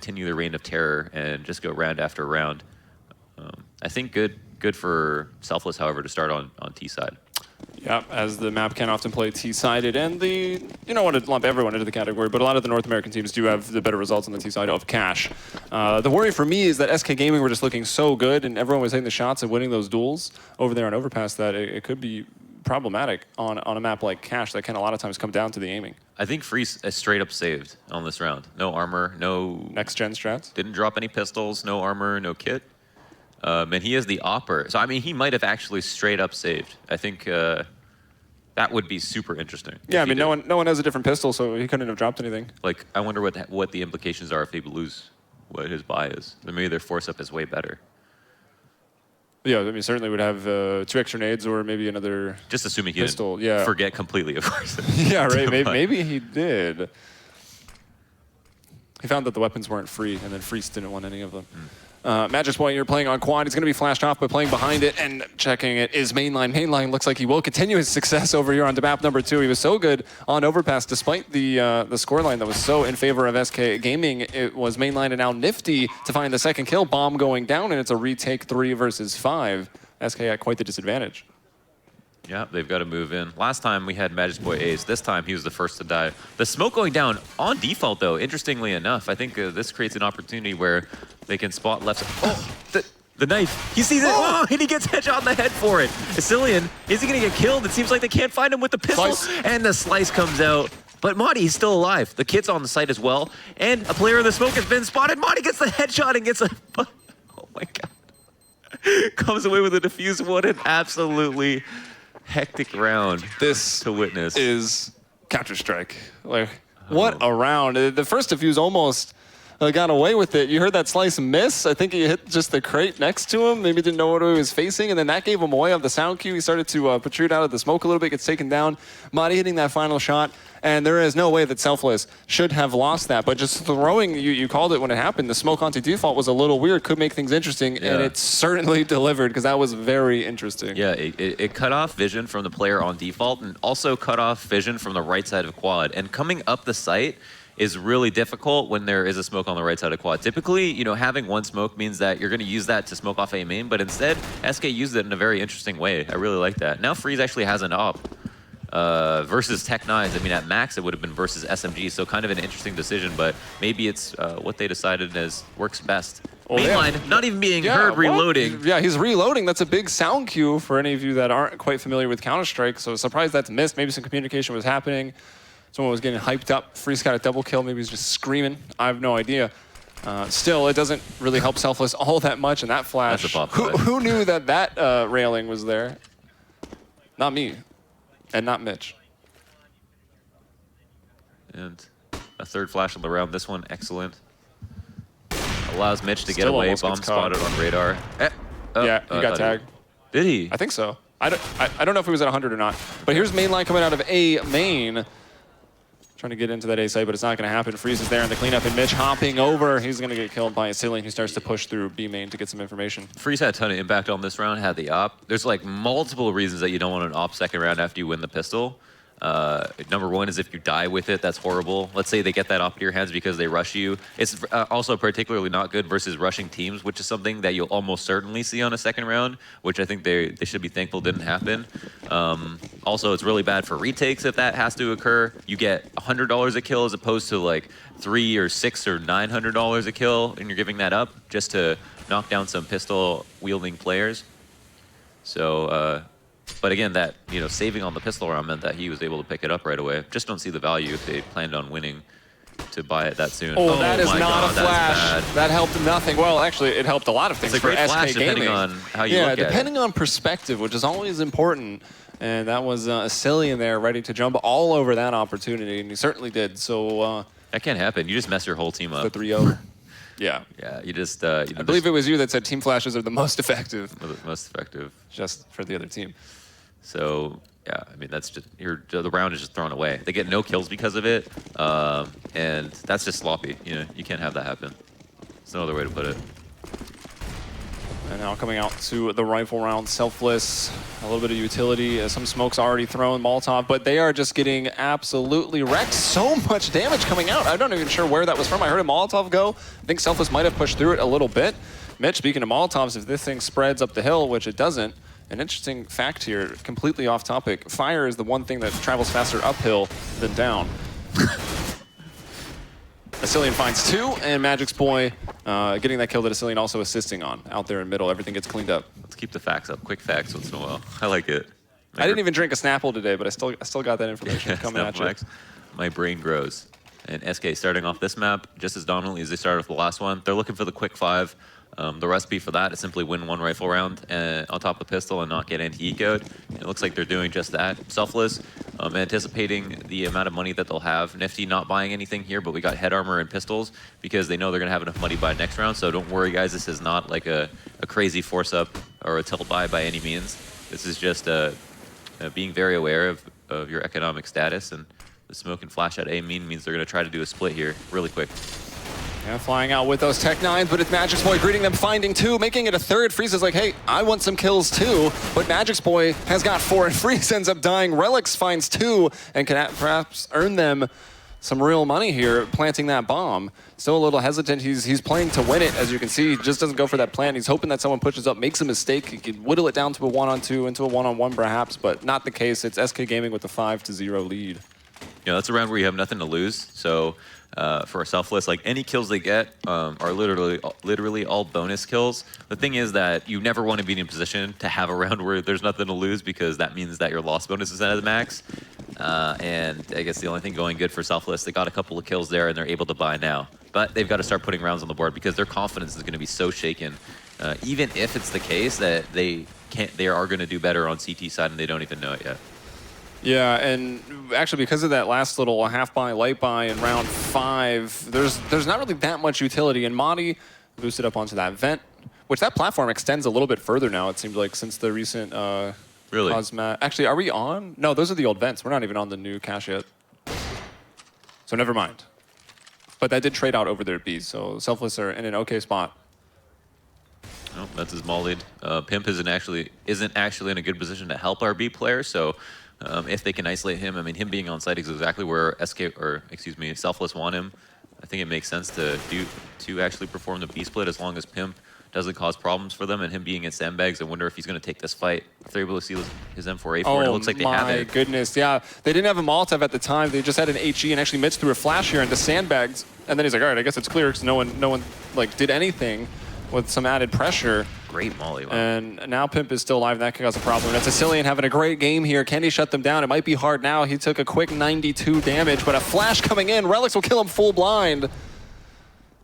continue the reign of terror and just go round after round. I think good for Selfless, however, to start on T side. Yeah, as the map can often play T-sided, and you don't want to lump everyone into the category, but a lot of the North American teams do have the better results on the T-side of Cash. The worry for me is that SK Gaming were just looking so good, and everyone was hitting the shots and winning those duels over there on Overpass that it could be problematic on a map like Cash that can a lot of times come down to the aiming. I think Freeze is straight up saved on this round. No armor, no... Next-gen strats? Didn't drop any pistols, no armor, no kit. And he is the opper. So, I mean, he might have actually straight up saved. I think that would be super interesting. Yeah, I mean, no one has a different pistol, so he couldn't have dropped anything. Like, I wonder what the implications are if they lose what his buy is. Maybe their force up is way better. Yeah, I mean, certainly would have 2 extra nades or maybe another Just assuming he pistol. didn't Yeah. forget completely, of course. Yeah, right. Maybe he did. He found that the weapons weren't free, and then Freeze didn't want any of them. Magic's Point, you're playing on quad. He's going to be flashed off, but playing behind it and checking it is mainline. Mainline looks like he will continue his success over here on map number 2. He was so good on Overpass, despite the scoreline that was so in favor of SK Gaming. It was mainline and now Nifty to find the second kill. Bomb going down, and it's a retake 3 versus 5. SK at quite the disadvantage. Yeah, they've got to move in. Last time we had Magic's Boy ace. This time he was the first to die. The smoke going down on default, though, interestingly enough, I think this creates an opportunity where they can spot left. Oh, the knife. He sees it. Oh, and he gets headshot on the head for it. Asilian, is he going to get killed? It seems like they can't find him with the pistol. Slice. And the slice comes out. But Madi, he's still alive. The kid's on the site as well. And a player in the smoke has been spotted. Madi gets the headshot and gets a... Oh, my God. Comes away with a defuse. What an absolutely... hectic round to witness. Is Counter-Strike. Like, what a round. The first defuse almost got away with it. You heard that slice miss. I think he hit just the crate next to him. Maybe didn't know what he was facing, and then that gave him away on the sound cue. He started to protrude out of the smoke a little bit, gets taken down. Madi hitting that final shot, and there is no way that Selfless should have lost that. But just throwing, you called it when it happened, the smoke onto default was a little weird, could make things interesting, and it certainly delivered, because that was very interesting. Yeah, it cut off vision from the player on default, and also cut off vision from the right side of quad. And coming up the site is really difficult when there is a smoke on the right side of quad. Typically, you know, having one smoke means that you're going to use that to smoke off A main, but instead, SK used it in a very interesting way. I really like that. Now Freeze actually has an op versus Tech9s. I mean, at max, it would have been versus SMG, so kind of an interesting decision, but maybe it's what they decided as works best. Well, Mainline, not even being heard reloading. Yeah, he's reloading. That's a big sound cue for any of you that aren't quite familiar with Counter-Strike, so surprised that's missed. Maybe some communication was happening. Someone was getting hyped up. Freeze got a double kill. Maybe he's just screaming. I have no idea. Still, it doesn't really help Selfless all that much in that flash. That's a pop Who knew that railing was there? Not me. And not Mitch. And a third flash on the round. This one, excellent. Allows Mitch to get Still away. Bomb spotted on radar. Yeah, he got tagged. Did he? I think so. I don't know if he was at 100 or not. But here's mainline coming out of A main. Trying to get into that A site, but it's not going to happen. Freeze is there in the cleanup, and Mitch hopping over. He's going to get killed by Asilian, who starts to push through B main to get some information. Freeze had a ton of impact on this round, had the op. There's like multiple reasons that you don't want an op second round after you win the pistol. Number one is if you die with it, that's horrible. Let's say they get that op to your hands because they rush you. It's also particularly not good versus rushing teams, which is something that you'll almost certainly see on a second round, which I think they should be thankful didn't happen. Also, it's really bad for retakes if that has to occur. You get $100 a kill as opposed to like $300 or $600 or $900 a kill, and you're giving that up just to knock down some pistol-wielding players. So, but again, that, you know, saving on the pistol round meant that he was able to pick it up right away. Just don't see the value if they planned on winning to buy it that soon. Oh, that is my not God, a flash. That helped nothing. Well, actually, it helped a lot of things it's a great for flash SK depending Gaming. on how you look at it. Yeah, depending on perspective, which is always important. And that was Asilian there, ready to jump all over that opportunity, and he certainly did. So that can't happen. You just mess your whole team up. The 3-0. Yeah. Yeah, you just... I believe it was you that said team flashes are the most effective. Most effective. Just for the other team. So, yeah, I mean, that's just... the round is just thrown away. They get no kills because of it, and that's just sloppy. You know, you can't have that happen. There's no other way to put it. And now coming out to the rifle round, Selfless, a little bit of utility. Some smoke's already thrown, Molotov, but they are just getting absolutely wrecked. So much damage coming out. I'm not even sure where that was from. I heard a Molotov go. I think Selfless might have pushed through it a little bit. Mitch, speaking of Molotovs, if this thing spreads up the hill, which it doesn't, an interesting fact here, completely off topic. Fire is the one thing that travels faster uphill than down. Asilian finds 2, and Magic's Boy getting that kill that Asilian also assisting on. Out there in middle, everything gets cleaned up. Let's keep the facts up. Quick facts once in a while. I like it. I didn't even drink a Snapple today, but I still got that information coming at you. My brain grows. And SK starting off this map just as dominantly as they started with the last one. They're looking for the quick 5. The recipe for that is simply win 1 rifle round on top of the pistol and not get anti-eco'd. It looks like they're doing just that. Selfless, anticipating the amount of money that they'll have. Nifty not buying anything here, but we got head armor and pistols because they know they're going to have enough money by next round. So don't worry, guys. This is not like a crazy force-up or a tilt buy by any means. This is just being very aware of your economic status. And the smoke and flash at A means they're going to try to do a split here really quick. Yeah, flying out with those Tech 9s, but it's Magic's Boy greeting them, finding 2, making it a 3rd. Freeze is like, hey, I want some kills too, but Magic's Boy has got 4, and Freeze ends up dying. Relics finds 2, and can perhaps earn them some real money here, planting that bomb. Still a little hesitant. He's playing to win it, as you can see. He just doesn't go for that plant. He's hoping that someone pushes up, makes a mistake. He could whittle it down to a 1-on-2, into a 1-on-1 perhaps, but not the case. It's SK Gaming with the 5-0 lead. Yeah, that's a round where you have nothing to lose. So for a Selfless, like any kills they get are literally all bonus kills. The thing is that you never want to be in a position to have a round where there's nothing to lose because that means that your loss bonus is at the max. And I guess the only thing going good for Selfless, they got a couple of kills there and they're able to buy now. But they've got to start putting rounds on the board because their confidence is going to be so shaken. Even if it's the case that they are going to do better on CT side and they don't even know it yet. Yeah, and actually because of that last little half buy, light buy in round 5, there's not really that much utility. And Madi boosted up onto that vent, which that platform extends a little bit further now, it seems like, since the recent really? Actually, are we on? No, those are the old vents. We're not even on the new cache yet. So never mind. But that did trade out over their Bs, so Selfless are in an okay spot. Oh, that's his mollied. Pimp isn't actually in a good position to help our B players, so if they can isolate him, I mean, him being on site is exactly where Selfless want him. I think it makes sense to actually perform the B split as long as Pimp doesn't cause problems for them, and him being in sandbags. I wonder if he's going to take this fight. If they're able to see his M4A4, and it looks like they have it. Oh my goodness, yeah. They didn't have a Molotov at the time. They just had an HE, and actually Mitch threw a flash here into sandbags. And then he's like, all right, I guess it's clear because no one like did anything with some added pressure. Great molly. Wow. And now Pimp is still alive. That could cause a problem. That's Asilian having a great game here. Can he shut them down? It might be hard now. He took a quick 92 damage, but a flash coming in. Relics will kill him full blind.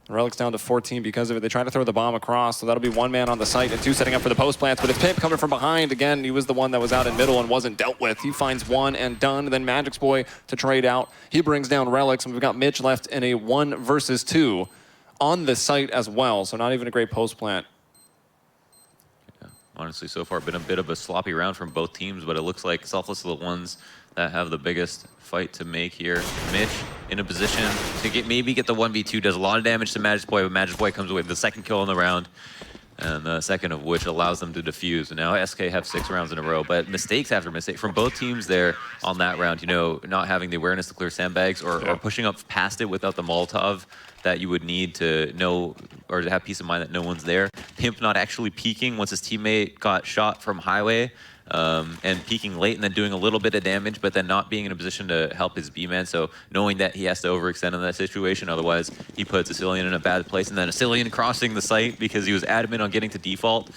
Relics down to 14 because of it. They try to throw the bomb across, so that'll be 1 man on the site and 2 setting up for the post plants. But it's Pimp coming from behind. Again, he was the one that was out in middle and wasn't dealt with. He finds 1 and done. Then Magic's Boy to trade out. He brings down Relics, and we've got Mitch left in a 1 versus 2 on the site as well. So not even a great post plant. Honestly, so far been a bit of a sloppy round from both teams, but it looks like Selfless are the ones that have the biggest fight to make here. Mitch in a position to maybe get the 1v2, does a lot of damage to Magic's Boy, but Magic's Boy comes away with the 2nd kill in the round, and the 2nd of which allows them to defuse. And now SK have 6 rounds in a row, but mistakes after mistake from both teams there on that round, you know, not having the awareness to clear sandbags or pushing up past it without the Molotov that you would need to know or to have peace of mind that no one's there. Pimp not actually peeking once his teammate got shot from highway and peeking late and then doing a little bit of damage, but then not being in a position to help his B-man. So knowing that he has to overextend in that situation, otherwise he puts Asilian in a bad place. And then Asilian crossing the site because he was adamant on getting to default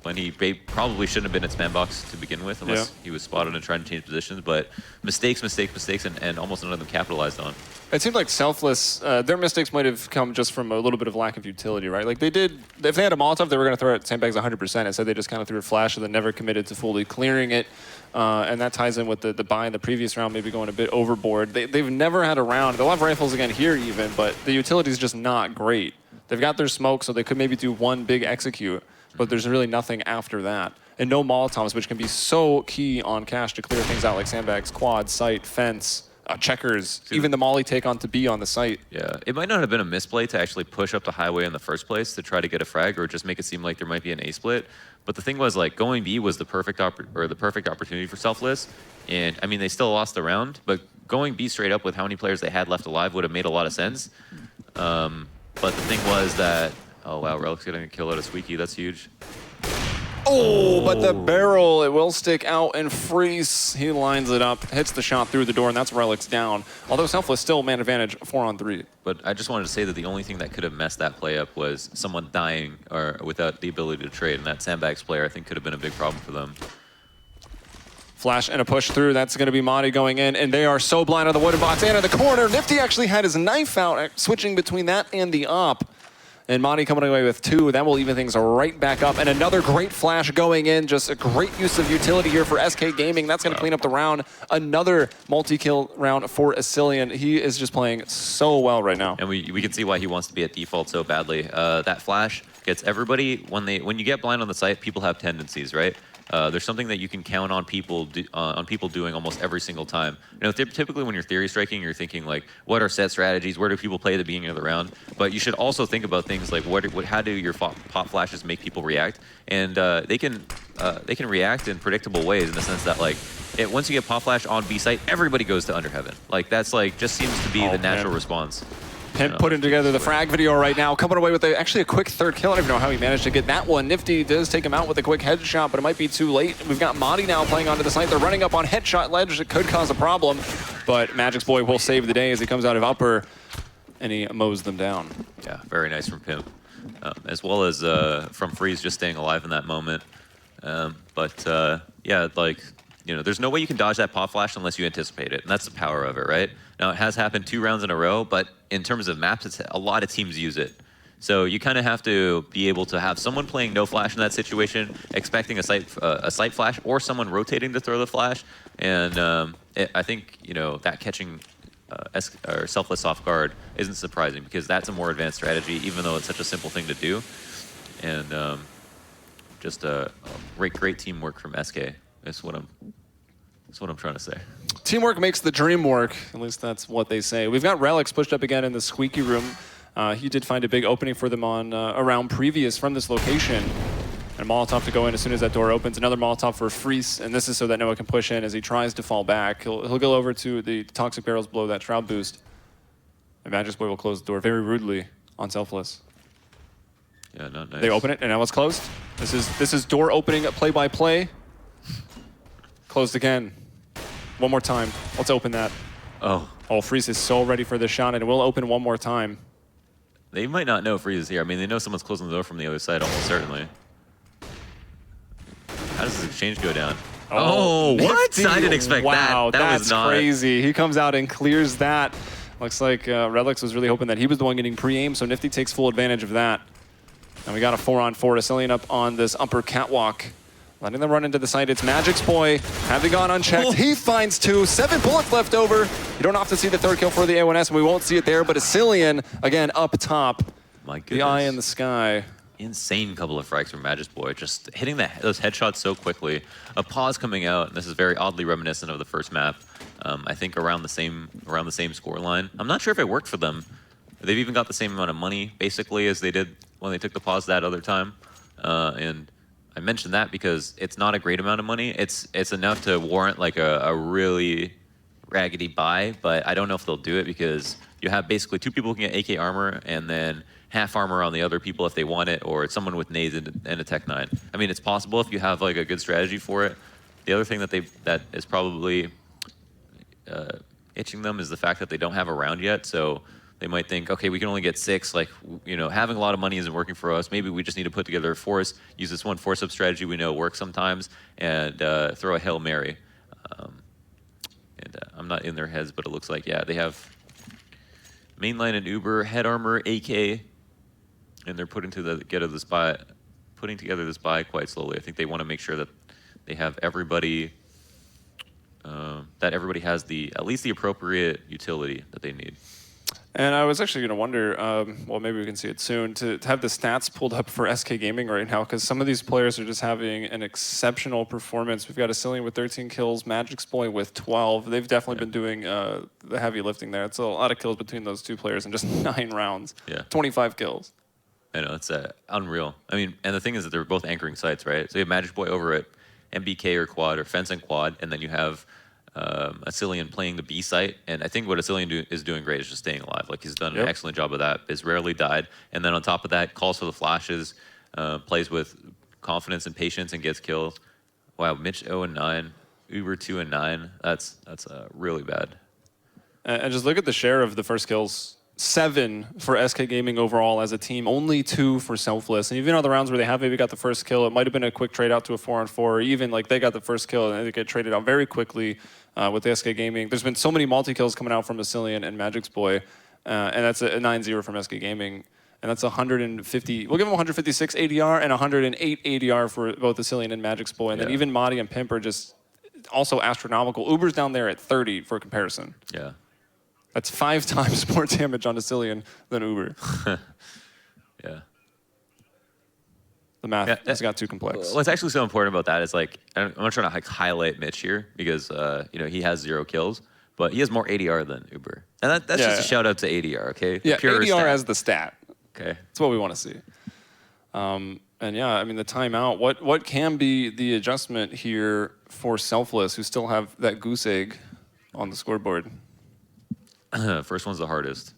when he probably shouldn't have been at Spanbox to begin with unless he was spotted and trying to change positions. But mistakes, and almost none of them capitalized on. It seemed like Selfless, their mistakes might have come just from a little bit of lack of utility, right? Like they did, if they had a Molotov, they were going to throw it at sandbags 100%. Instead, they just kind of threw a flash and then never committed to fully clearing it. And that ties in with the buy in the previous round, maybe going a bit overboard. They've never had a round. They'll have rifles again here even, but the utility is just not great. They've got their smoke, so they could maybe do 1 big execute, but there's really nothing after that. And no Molotovs, which can be so key on cache to clear things out like sandbags, quad, site, fence. checkers, even the molly take on to B on the site. Yeah, it might not have been a misplay to actually push up the highway in the first place to try to get a frag or just make it seem like there might be an A split. But the thing was, like, going B was the perfect opportunity for Selfless. And I mean, they still lost the round, but going B straight up with how many players they had left alive would have made a lot of sense. But the thing was that, oh wow, Relic's getting a kill out of Squeaky. That's huge. Oh, but the barrel, it will stick out and freeze. He lines it up, hits the shot through the door, and that's Relic's down. Although Selfless still man advantage 4-on-3. But I just wanted to say that the only thing that could have messed that play up was someone dying or without the ability to trade, and that Sandbags player I think could have been a big problem for them. Flash and a push through. That's going to be Madi going in, and they are so blind on the wooden box and in the corner. Nifty actually had his knife out, switching between that and the op. And Madi coming away with 2. That will even things right back up. And another great flash going in. Just a great use of utility here for SK Gaming. That's going to clean up the round. Another multi-kill round for Asilian. He is just playing so well right now. And we can see why he wants to be at default so badly. That flash gets everybody, when you get blind on the site, people have tendencies, right? There's something that you can count on people doing almost every single time. You know, typically when you're theory striking, you're thinking like, what are set strategies? Where do people play at the beginning of the round? But you should also think about things like how do your pop flashes make people react? And they can react in predictable ways in the sense that like once you get pop flash on B site, everybody goes to Underheaven. Like that's like just seems to be the natural response. Pimp putting together the frag video right now, coming away with actually a quick third kill. I don't even know how he managed to get that one. Nifty does take him out with a quick headshot, but it might be too late. We've got Madi now playing onto the site. They're running up on headshot ledge. It could cause a problem, but Magic's boy will save the day as he comes out of upper and he mows them down. Yeah, very nice from Pimp. As well as from Freeze just staying alive in that moment. Yeah, like, you know, there's no way you can dodge that pop flash unless you anticipate it, and that's the power of it, right? Now, it has happened 2 rounds in a row, but in terms of maps, a lot of teams use it. So you kind of have to be able to have someone playing no flash in that situation, expecting a site flash, or someone rotating to throw the flash. And I think, you know, that catching or Selfless off guard isn't surprising because that's a more advanced strategy, even though it's such a simple thing to do. And just a great teamwork from SK. That's what I'm trying to say. Teamwork makes the dream work. At least that's what they say. We've got Relics pushed up again in the Squeaky room. He did find a big opening for them on a round previous from this location. And Molotov to go in as soon as that door opens. Another Molotov for Freeze, and this is so that Noah can push in as he tries to fall back. He'll go over to the Toxic Barrels below that Shroud boost. And Magic's boy will close the door very rudely on Selfless. Yeah, not nice. They open it, and now it's closed. This is door opening play-by-play. Closed again. One more time. Let's open that. Oh, Freeze is so ready for this shot, and it will open one more time. they might not know Freeze is here. I mean, they know someone's closing the door from the other side, almost certainly. How does this exchange go down? Oh, what? Nifty. I didn't expect that. Wow, That was not crazy. He comes out and clears that. Looks like Relics was really hoping that he was the one getting pre-aim, so Nifty takes full advantage of that. And we got a 4-on-4 Asilian up on this upper catwalk. Letting them run into the site. It's Magic's boy. Having gone unchecked. Oh. He finds 2. 7 bullets left over. You don't often see the third kill for the A1S, and we won't see it there, but Asilian, again, up top. My goodness. The eye in the sky. Insane couple of frags from Magic's boy. Just hitting those headshots so quickly. A pause coming out, and this is very oddly reminiscent of the first map. I think around the same score line. I'm not sure if it worked for them. They've even got the same amount of money, basically, as they did when they took the pause that other time. And I mentioned that because it's not a great amount of money. It's enough to warrant like a really raggedy buy, but I don't know if they'll do it because you have basically 2 people who can get AK armor and then half armor on the other people if they want it, or someone with nades and a Tech 9. I mean, it's possible if you have like a good strategy for it. The other thing that is probably itching them is the fact that they don't have a round yet, so they might think, okay, we can only get 6. Like, you know, having a lot of money isn't working for us. Maybe we just need to put together a force, use this one force-up strategy we know works sometimes, and throw a Hail Mary. I'm not in their heads, but it looks like, yeah, they have mainline and Uber, head armor, AK, and they're putting together this buy quite slowly. I think they want to make sure that they have everybody, that everybody has at least the appropriate utility that they need. And I was actually going to wonder, well, maybe we can see it soon, to have the stats pulled up for SK Gaming right now, because some of these players are just having an exceptional performance. We've got Asilian with 13 kills, Magic's with 12. They've definitely been doing the heavy lifting there. It's a lot of kills between those two players in just 9 rounds. Yeah. 25 kills. I know, it's unreal. I mean, and the thing is that they're both anchoring sites, right? So you have Magic Boy over at MBK or Quad or Fence and Quad, and then you have Asilian playing the B site. And I think what Asilian is doing great is just staying alive. Like, he's done an excellent job of that. Has rarely died. And then on top of that, calls for the flashes, plays with confidence and patience and gets kills. Wow, Mitch 0-9, Uber 2-9. That's really bad. And just look at the share of the first kills. 7 for SK Gaming overall as a team, only 2 for Selfless. And even on the rounds where they have maybe got the first kill, it might have been a quick trade out to a 4-on-4, or even like they got the first kill and they get traded out very quickly with the SK Gaming. There's been so many multi-kills coming out from Asilian and Magic's Boy, and that's a 9-0 from SK Gaming. And that's 150, we'll give them 156 ADR and 108 ADR for both Asilian and Magic's Boy. And then even Madi and Pimp are just also astronomical. Uber's down there at 30 for comparison. Yeah. That's 5 times more damage on Asilian than Uber. Yeah. The math has got too complex. What's actually so important about that is, like, I'm not trying to like highlight Mitch here because you know, he has 0 kills, but he has more ADR than Uber, and that's just a shout out to ADR. Okay. Yeah, pure ADR stat. as the stat. Okay. That's what we want to see. And yeah, I mean the timeout. What can be the adjustment here for Selfless, who still have that goose egg on the scoreboard? First one's the hardest.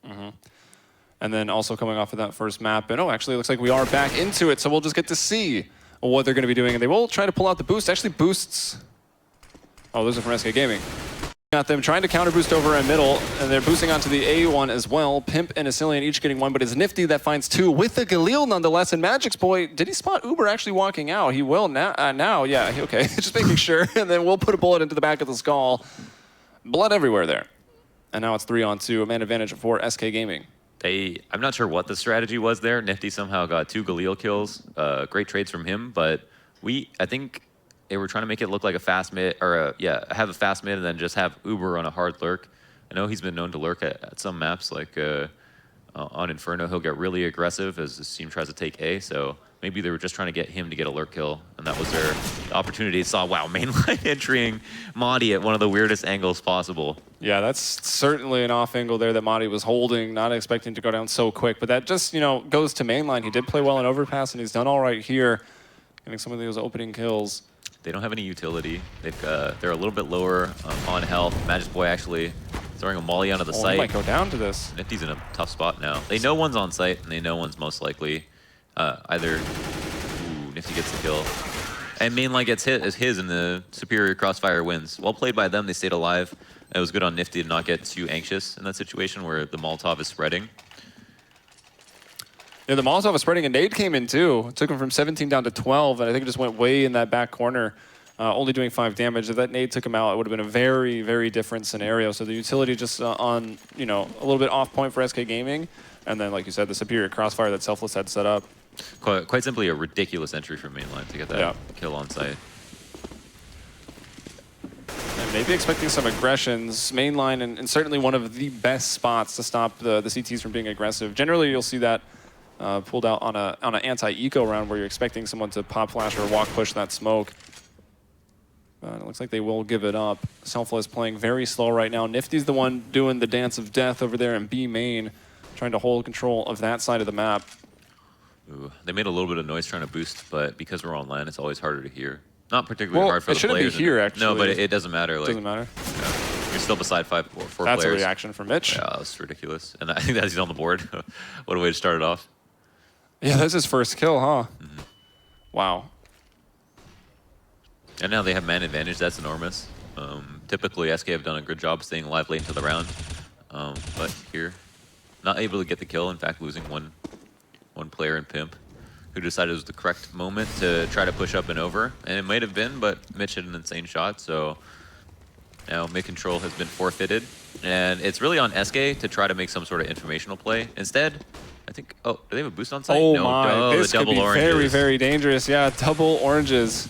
And then also coming off of that first map, and actually it looks like we are back into it, so we'll just get to see what they're going to be doing. And they will try to pull out the boost. Actually boosts. Oh, those are from SK Gaming. Got them trying to counter boost over in middle, and they're boosting onto the A1 as well. Pimp and Asilian each getting 1, but it's Nifty that finds 2 with the Galil nonetheless. And Magic's Boy, did he spot Uber actually walking out? He will now. Yeah, okay. Just making sure. And then we'll put a bullet into the back of the skull. Blood everywhere there. And now it's 3-on-2, a man advantage for SK Gaming. I'm not sure what the strategy was there. Nifty somehow got 2 Galil kills. Great trades from him, but I think they were trying to make it look like a fast mid, or have a fast mid and then just have Uber on a hard lurk. I know he's been known to lurk at some maps, like on Inferno, he'll get really aggressive as his team tries to take A, so maybe they were just trying to get him to get a lurk kill, and that was their opportunity. Saw, wow, mainline entering Madi at one of the weirdest angles possible. Yeah, that's certainly an off angle there that Madi was holding, not expecting to go down so quick, but that just, goes to mainline. He did play well in overpass, and he's done all right here, getting some of those opening kills. They don't have any utility. They're a little bit lower on health. Magic's Boy actually throwing a molly onto the site. He might go down to this. Nifty's in a tough spot now. They know one's on site, and they know one's most likely either... Ooh, Nifty gets the kill. And mainline gets hit as his, and the superior crossfire wins. Well played by them. They stayed alive. It was good on Nifty to not get too anxious in that situation where the Molotov is spreading. Yeah, the Molotov was spreading, and nade came in too. Took him from 17 down to 12, and I think it just went way in that back corner, only doing 5 damage. If that nade took him out, it would have been a very, very different scenario. So the utility just on, a little bit off point for SK Gaming, and then, like you said, the superior crossfire that Selfless had set up. Quite simply a ridiculous entry from mainline to get that kill on site. And maybe expecting some aggressions. Mainline, and certainly one of the best spots to stop the CTs from being aggressive. Generally, you'll see that pulled out on an anti-eco round where you're expecting someone to pop flash or walk push that smoke. It looks like they will give it up. Selfless playing very slow right now. Nifty's the one doing the dance of death over there in B main, trying to hold control of that side of the map. Ooh, they made a little bit of noise trying to boost, but because we're on land, it's always harder to hear. Not particularly hard for the players. It shouldn't be here, actually. No, but it doesn't matter. It doesn't matter. Yeah. You're still beside 4 players. That's a reaction from Mitch. Yeah, that's ridiculous. And I think that he's on the board. What a way to start it off. Yeah, that's his first kill, huh? Mm-hmm. Wow. And now they have man advantage. That's enormous. Typically, SK have done a good job staying alive late into the round. But here, not able to get the kill. In fact, losing one player in Pimp, who decided it was the correct moment to try to push up and over. And it might have been, but Mitch hit an insane shot. So now mid-control has been forfeited. And it's really on SK to try to make some sort of informational play. Instead, I think, do they have a boost on site? Oh no, my, this could be oranges. Very, very dangerous. Yeah, double oranges.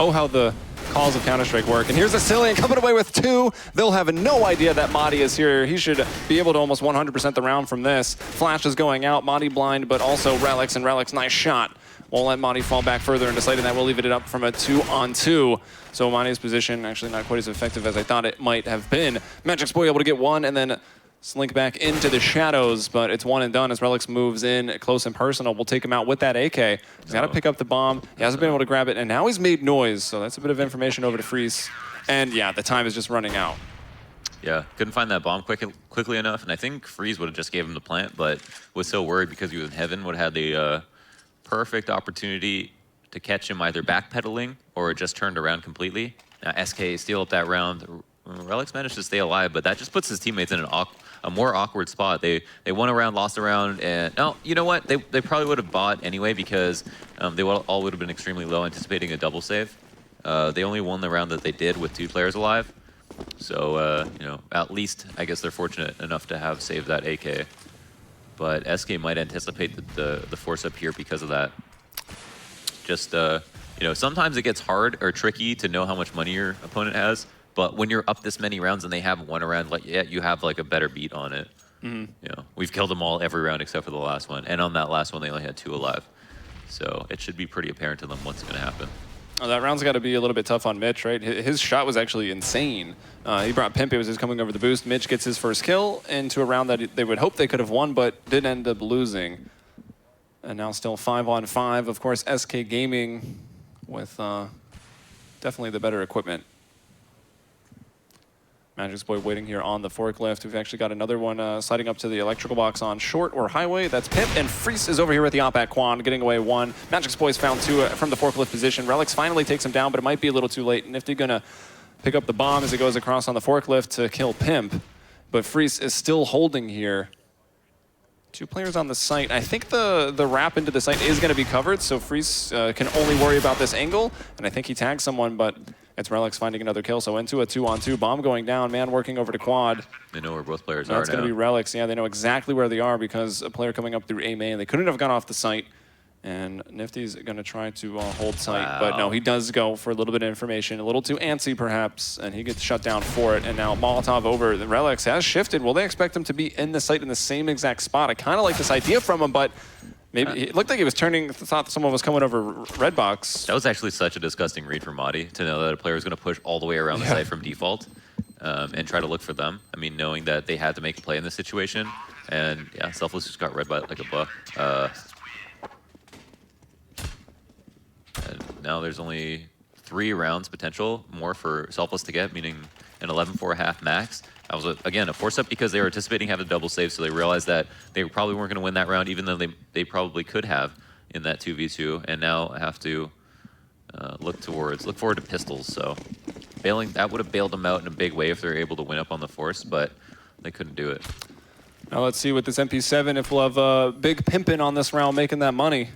Oh, how the calls of Counter-Strike work. And here's Asilian coming away with 2. They'll have no idea that Madi is here. He should be able to almost 100% the round from this. Flash is going out, Madi blind, but also Relics, and Relics, nice shot. Won't let Madi fall back further into sight, and that will leave it up from a 2-on-2. So Madi's position actually not quite as effective as I thought it might have been. Magic's Boy able to get 1 and then slink back into the shadows, but it's 1 and done as Relics moves in close and personal. We'll take him out with that AK. He's got to pick up the bomb. He hasn't been able to grab it, and now he's made noise. So that's a bit of information over to Freeze. And yeah, the time is just running out. Yeah, couldn't find that bomb quickly enough, and I think Freeze would have just gave him the plant, but was so worried because he was in heaven, would have had the perfect opportunity to catch him either backpedaling or just turned around completely. Now SK steal up that round. Relics managed to stay alive, but that just puts his teammates in a more awkward spot. They won a round, lost a round, and no, you know what? They probably would have bought anyway because they all would have been extremely low, anticipating a double save. They only won the round that they did with 2 players alive, so you know, at least I guess they're fortunate enough to have saved that AK. But SK might anticipate the force up here because of that. Just you know, sometimes it gets hard or tricky to know how much money your opponent has. But when you're up this many rounds and they haven't won a round, like, yeah, you have like a better beat on it. You know, we've killed them all every round except for the last one, and on that last one they only had 2 alive. So it should be pretty apparent to them what's going to happen. Oh, that round's got to be a little bit tough on Mitch, right? His shot was actually insane. He brought Pimp. It was just coming over the boost. Mitch gets his first kill into a round that they would hope they could have won, but did end up losing. And now still 5-on-5. Of course, SK Gaming with definitely the better equipment. Magic's Boy waiting here on the forklift. We've actually got another one sliding up to the electrical box on short or highway. That's Pimp, and Freeze is over here with the op at Quan, getting away 1. Magic's Boy's found 2 from the forklift position. Relics finally takes him down, but it might be a little too late. Nifty gonna pick up the bomb as it goes across on the forklift to kill Pimp, but Freeze is still holding here. 2 players on the site. I think the wrap into the site is gonna be covered, so Freeze can only worry about this angle, and I think he tags someone, but it's Relics finding another kill, so into a 2-on-2. Bomb going down, man working over to quad. They know where both players are now. That's going to be Relics. Yeah, they know exactly where they are because a player coming up through A main. They couldn't have gone off the site. And Nifty's going to try to hold tight. But no, he does go for a little bit of information. A little too antsy, perhaps, and he gets shut down for it. And now Molotov over. The Relics has shifted. Will they expect him to be in the site in the same exact spot? I kind of like this idea from him, but maybe it looked like he was turning, thought someone was coming over red box. That was actually such a disgusting read for Madi to know that a player was going to push all the way around the site from default and try to look for them. I mean, knowing that they had to make a play in this situation. And yeah, Selfless just got red by like a buck. And now there's only 3 rounds potential more for Selfless to get, meaning an 11-4.5 max. That was, again, a force up because they were anticipating having a double save, so they realized that they probably weren't going to win that round, even though they probably could have in that 2v2, and now have to look forward to pistols. So bailing, that would have bailed them out in a big way if they're able to win up on the force, but they couldn't do it. Now let's see with this MP7 if we'll have Big Pimpin' on this round making that money.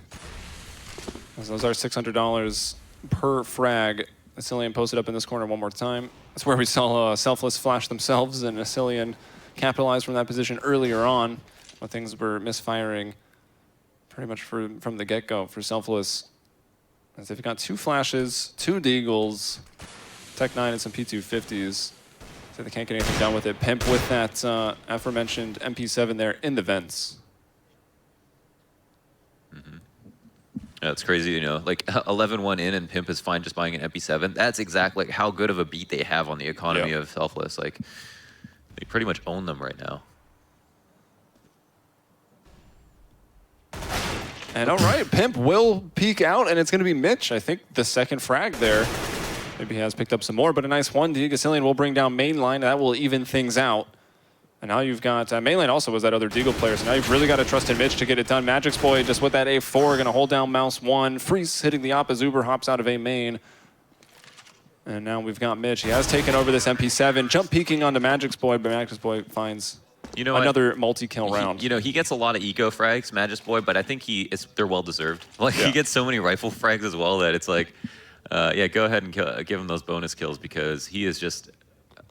As those are $600 per frag. Asilian posted up in this corner one more time. That's where we saw Selfless flash themselves, and Asilian capitalized from that position earlier on when things were misfiring pretty much from the get-go for Selfless. As they've got 2 flashes, 2 deagles, Tech 9 and some P250s. So they can't get anything done with it. Pimp with that aforementioned MP7 there in the vents. Yeah, it's crazy, you know, like 11-1 in and Pimp is fine just buying an MP7. That's exactly like how good of a beat they have on the economy of Selfless. Like, they pretty much own them right now. And all right, Pimp will peek out, and it's going to be Mitch. I think the second frag there. Maybe he has picked up some more, but a nice 1D. Asilian will bring down mainline. That will even things out. And now you've got, mainline also was that other Deagle player, so now you've really got to trust in Mitch to get it done. Magic's Boy just with that A4, going to hold down Mouse 1. Freeze hitting the op as Uber hops out of A main. And now we've got Mitch. He has taken over this MP7. Jump peeking onto Magic's Boy, but Magic's Boy finds another multi-kill round. You know, he gets a lot of eco frags, Magic's Boy, but I think they're well-deserved. Like, he gets so many rifle frags as well that it's like, yeah, go ahead and give him those bonus kills because he is just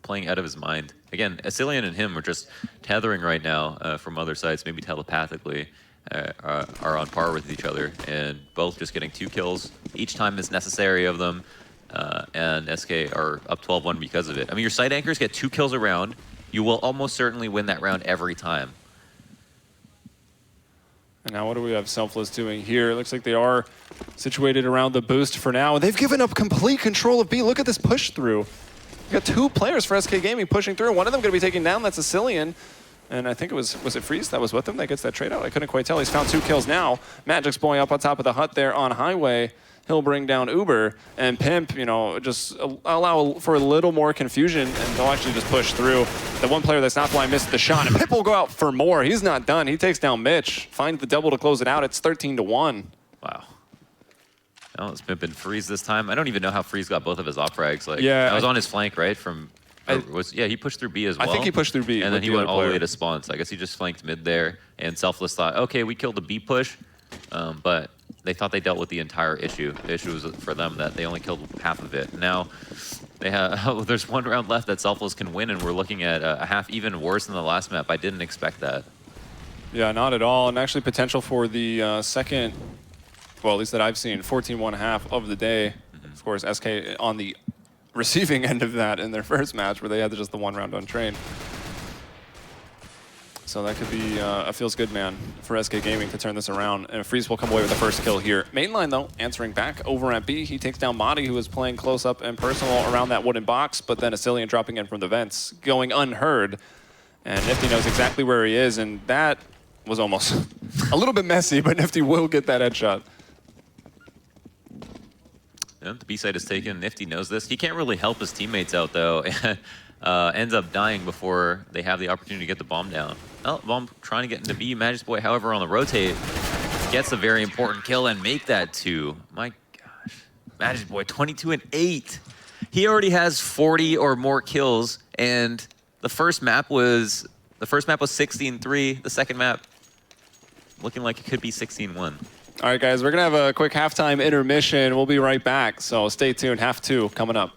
playing out of his mind. Again, Asilian and him are just tethering right now from other sites, maybe telepathically, are on par with each other, and both just getting 2 kills each time is necessary of them. and SK are up 12-1 because of it. I mean, your side anchors get 2 kills a round. You will almost certainly win that round every time. And now what do we have Selfless doing here? It looks like they are situated around the boost for now. They've given up complete control of B. Look at this push through. We got 2 players for SK Gaming pushing through. One of them going to be taken down. That's a Cillian. And I think it was it Freeze that was with him that gets that trade out? I couldn't quite tell. He's found 2 kills now. Magic's boy up on top of the hut there on Highway. He'll bring down Uber, and Pimp, you know, just allow for a little more confusion, and they'll actually just push through. The one player that's not blind missed the shot, and Pimp will go out for more. He's not done. He takes down Mitch, finds the double to close it out. It's 13-1. Wow. Oh, it's Pimp and Freeze this time. I don't even know how Freeze got both of his op frags. Like, yeah, I was on his flank, right? Yeah, he pushed through B as well. I think he pushed through B. And then he went all the way to spawn. So I guess he just flanked mid there. And Selfless thought, okay, we killed the B push. But they thought they dealt with the entire issue. The issue was for them that they only killed half of it. Now, they have there's 1 round left that Selfless can win, and we're looking at a half even worse than the last map. I didn't expect that. Yeah, not at all. And actually potential for the second, well, at least that I've seen, 14-1 half of the day. Of course, SK on the receiving end of that in their first match where they had just the 1 round untrained. So that could be a feels good man for SK Gaming to turn this around. And Freeze will come away with the first kill here. Mainline, though, answering back over at B. He takes down Madi, who was playing close up and personal around that wooden box, but then a Cillian dropping in from the vents, going unheard. And Nifty knows exactly where he is, and that was almost a little bit messy, but Nifty will get that headshot. Yeah, the B side is taken. Nifty knows this. He can't really help his teammates out, though. Ends up dying before they have the opportunity to get the bomb down. Oh, bomb trying to get into B. Magic's boy, however, on the rotate, gets a very important kill and make that 2. My gosh. Magic's boy, 22 and 8. He already has 40 or more kills, and the first map was 16-3. The second map looking like it could be 16-1. All right, guys, we're going to have a quick halftime intermission. We'll be right back, so stay tuned. Half 2 coming up.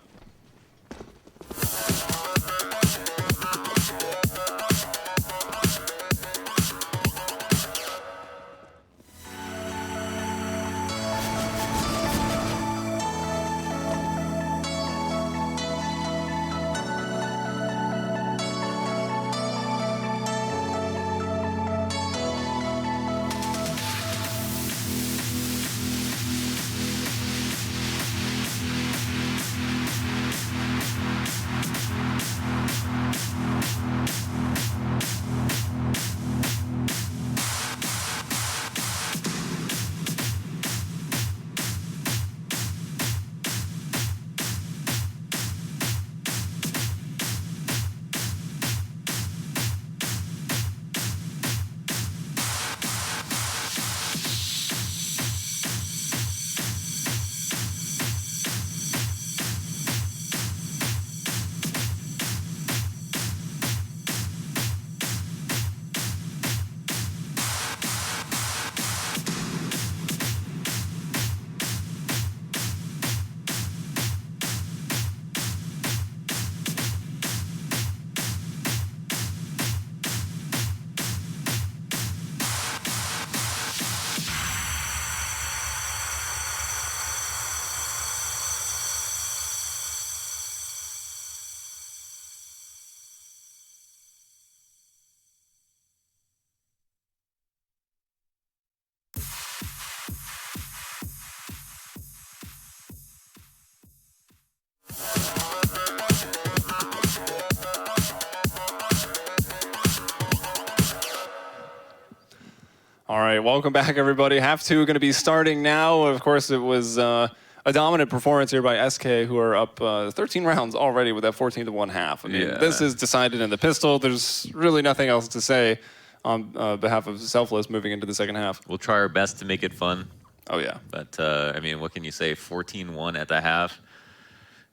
All right, welcome back, everybody. Half 2 going to be starting now. Of course, it was a dominant performance here by SK, who are up 13 rounds already with that 14-1 half. I mean, This is decided in the pistol. There's really nothing else to say on behalf of Selfless moving into the second half. We'll try our best to make it fun. Oh, yeah. But, I mean, what can you say? 14-1 at the half.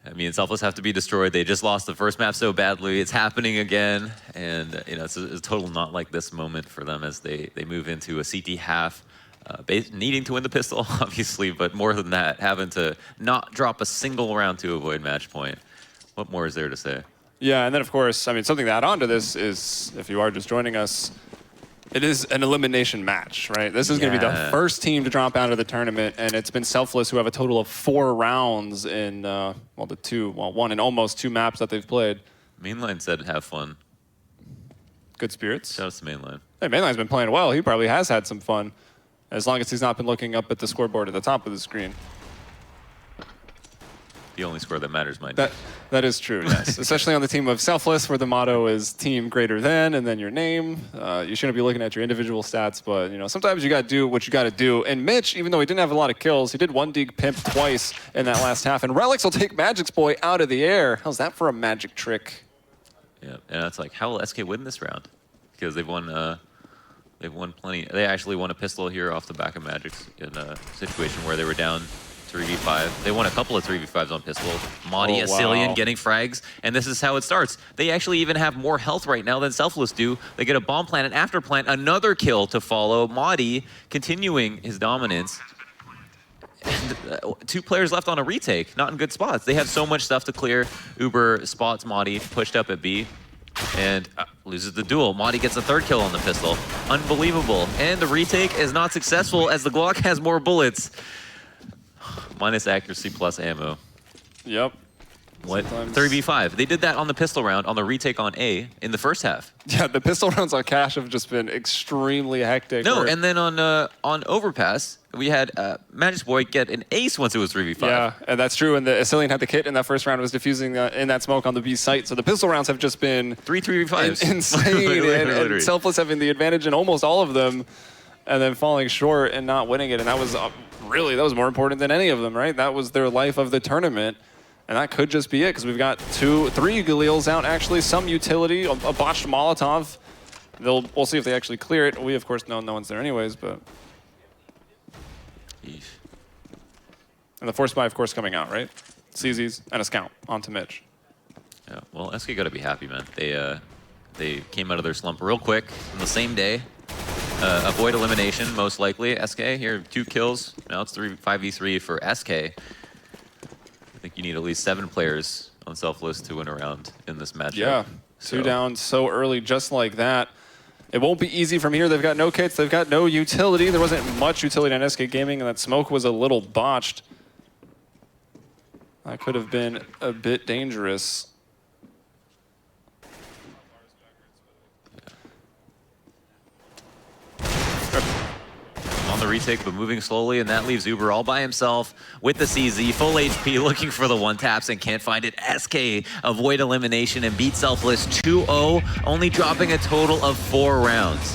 I mean, Selfless have to be destroyed. They just lost the first map so badly. It's happening again. And, you know, it's a total not like this moment for them as they move into a CT half, needing to win the pistol, obviously, but more than that, having to not drop a single round to avoid match point. What more is there to say? Yeah, and then, of course, I mean, something to add on to this is, if you are just joining us, It is an elimination match, right? This is going to be the first team to drop out of the tournament, and it's been Selfless, who have a total of 4 rounds in, one and almost 2 maps that they've played. Mainline said have fun. Good spirits. Shout out to Mainline. Hey, Mainline's been playing well. He probably has had some fun, as long as he's not been looking up at the scoreboard at the top of the screen. The only score that matters, mind you. That is true, yes. Especially on the team of Selfless, where the motto is team greater than, and then your name. You shouldn't be looking at your individual stats, but sometimes you got to do what you got to do. And Mitch, even though he didn't have a lot of kills, he did 1 dig pimp twice in that last half. And Relics will take Magic's boy out of the air. How's that for a magic trick? Yeah, and it's like, how will SK win this round? Because they've won plenty. They actually won a pistol here off the back of Magic's in a situation where they were down 3v5. They won a couple of 3v5s on pistol. Maudie, Asilian getting frags, and this is how it starts. They actually even have more health right now than Selfless do. They get a bomb plant, and after plant, another kill to follow. Maudie continuing his dominance. And 2 players left on a retake, not in good spots. They have so much stuff to clear. Uber spots Maudie, pushed up at B, and loses the duel. Maudie gets a 3rd kill on the pistol. Unbelievable. And the retake is not successful as the Glock has more bullets. Minus accuracy plus ammo. Yep. What? 3v5. They did that on the pistol round on the retake on A in the first half. Yeah, the pistol rounds on Cash have just been extremely hectic. No, and then on Overpass, we had Magic's boy get an ace once it was 3v5. Yeah, and that's true. And the Asilian had the kit in that first round, was diffusing in that smoke on the B site. So the pistol rounds have just been 3v5s. Insane. and Selfless having the advantage in almost all of them, and then falling short and not winning it. And that was really, that was more important than any of them, right? That was their life of the tournament. And that could just be it, because we've got 3 Galils out, actually, some utility, a botched Molotov. We'll see if they actually clear it. We, of course, know no one's there anyways, but... Eesh. And the Force Spy, of course, coming out, right? CZs and a Scout onto Mitch. Yeah, well, SK got to be happy, man. They came out of their slump real quick on the same day. Avoid elimination, most likely. SK here, 2 kills. Now it's 5v3 for SK. I think you need at least 7 players on Selfless to win a round in this matchup. Yeah, 2 down so early, just like that. It won't be easy from here. They've got no kits. They've got no utility. There wasn't much utility on SK Gaming, and that smoke was a little botched. That could have been a bit dangerous. On the retake, but moving slowly, and that leaves Uber all by himself with the CZ, full HP, looking for the 1-taps and can't find it. SK avoid elimination and beat Selfless 2-0, only dropping a total of 4 rounds.